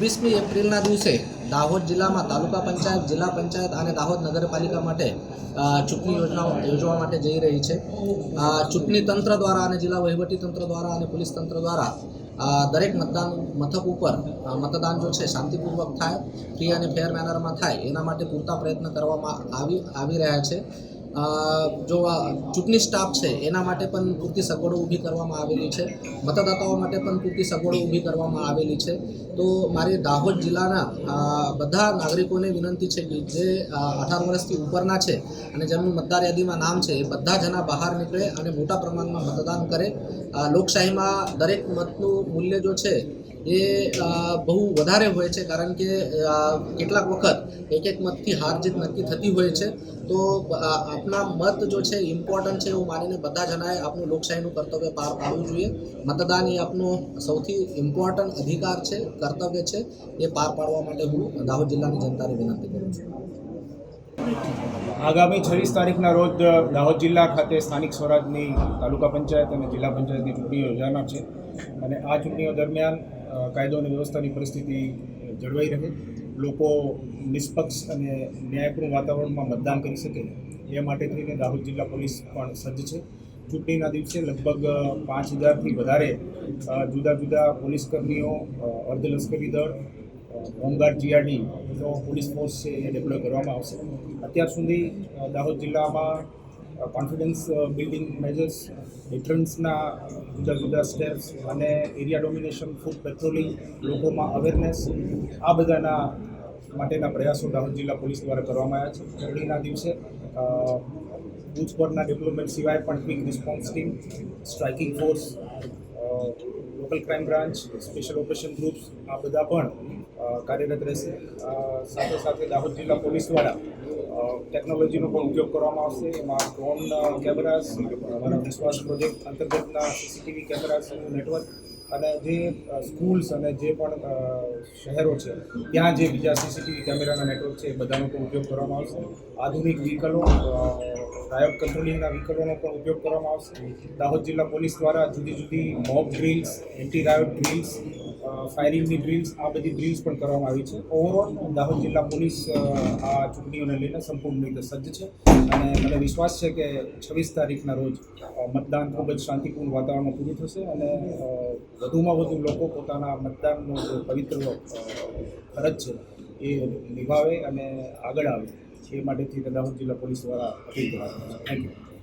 26મી એપ્રિલના દિવસે દાહોદ જિલ્લામાં તાલુકા પંચાયત, જિલ્લા પંચાયત અને દાહોદ નગરપાલિકા માટે ચૂંટણી યોજવા માટે જઈ રહી છે. ચૂંટણી તંત્ર દ્વારા અને જિલ્લા વહીવટી તંત્ર દ્વારા અને પોલીસ તંત્ર દ્વારા દરેક મતદાન મથક ઉપર મતદાન જો છે શાંતિપૂર્વક થાય, ફ્રી અને ફેર મેનરમાં થાય એના માટે પૂરતા પ્રયત્ન કરવામાં આવી રહ્યા છે. જો ચૂંટણી સ્ટાફ છે એના માટે પણ પૂરતી સગવડો ઊભી કરવામાં આવેલી છે. મતદાતાઓ માટે પણ પૂરતી સગવડો ઊભી કરવામાં આવેલી છે. તો મારી દાહોદ જિલ્લાના બધા નાગરિકોને વિનંતી છે કે જે 18 વર્ષથી ઉપરના છે અને જેમનું મતદાર યાદીમાં નામ છે એ બધા જણા બહાર નીકળે અને મોટા પ્રમાણમાં મતદાન કરે. લોકશાહીમાં દરેક મતનું મૂલ્ય જો છે એ બહુ વધારે હોય છે, કારણ કે કેટલાક વખત એક મતથી હાર જીત નક્કી થતી હોય છે. તો આપણા મત જો છે ઇમ્પોર્ટન્ટ છે એવું માનીને બધા જણાએ આપણું લોકશાહીનું કર્તવ્ય પાર પાડવું જોઈએ. મતદાન એ આપનું સૌથી ઇમ્પોર્ટન્ટ અધિકાર છે, કર્તવ્ય છે. એ પાર પાડવા માટે હું દાહોદ જિલ્લાની જનતાને વિનંતી કરું છું. આગામી 26 તારીખના રોજ દાહોદ જિલ્લા ખાતે સ્થાનિક સ્વરાજની તાલુકા પંચાયત અને જિલ્લા પંચાયતની ચૂંટણીઓ યોજાનાર છે અને આ ચૂંટણીઓ દરમિયાન કાયદો અને વ્યવસ્થાની પરિસ્થિતિ જળવાઈ રહે, લોકો નિષ્પક્ષ અને ન્યાયપૂર્ણ વાતાવરણમાં મતદાન કરી શકે એ માટે થઈને દાહોદ જિલ્લા પોલીસ પણ સજ્જ છે. ચૂંટણીના દિવસે લગભગ 5000થી વધારે જુદા જુદા પોલીસ કર્મીઓ, અર્ધલશ્કરી દળ, હોમગાર્ડ, જીઆરડીનો પોલીસ ફોર્સ છે એ ડેપ્લોય કરવામાં આવશે. અત્યાર સુધી દાહોદ જિલ્લામાં કોન્ફિડન્સ બિલ્ડિંગ મેજર્સ, ડિફરન્સના જુદા જુદા સ્ટેપ્સ અને એરિયા ડોમિનેશન, ફૂડ પેટ્રોલિંગ, લોકોમાં અવેરનેસ, આ બધાના માટેના પ્રયાસો દાહોદ જિલ્લા પોલીસ દ્વારા કરવામાં આવ્યા છે. ચૂંટણીના દિવસે બૂથ પરના ડેવલપમેન્ટ સિવાય પણ quick response team, striking force, local crime branch, special operation groups, આ બધા પણ કાર્યરત રહેશે. સાથે સાથે દાહોદ જિલ્લા પોલીસ દ્વારા ટેકનોલોજીનો પણ ઉપયોગ કરવામાં આવશે. એમાં ડ્રોન કેમેરાસ, અમારા વિશ્વાસ પ્રોજેક્ટ અંતર્ગતના સીસીટીવી કેમેરાસનું નેટવર્ક અને જે સ્કૂલ્સ અને જે પણ શહેરો છે ત્યાં જે બીજા સીસીટીવી કેમેરાના નેટવર્ક છે એ બધાનો પણ ઉપયોગ કરવામાં આવશે. આધુનિક વ્હીકલો, રાયોટ કંટ્રોલિંગના વ્હીકલોનો પણ ઉપયોગ કરવામાં આવશે. દાહોદ જિલ્લા પોલીસ દ્વારા જુદી જુદી mock drills, anti riot drills, ફાયરિંગની ડ્રિલ્સ, આ બધી ડ્રિલ્સ પણ કરવામાં આવી છે. ઓવરઓલ દાહોદ જિલ્લા પોલીસ આ ચૂંટણીઓને લઈને સંપૂર્ણ રીતે સજ્જ છે અને મને વિશ્વાસ છે કે 26 તારીખના રોજ મતદાન ખૂબ જ શાંતિપૂર્ણ વાતાવરણમાં પૂરું થશે અને વધુમાં વધુ લોકો પોતાના મતદાનનો જે પવિત્ર ફરજ છે એ નિભાવે અને આગળ આવે એ માટેથી દાહોદ જિલ્લા પોલીસ દ્વારા અપીલ કરવામાં આવે છે. Thank you.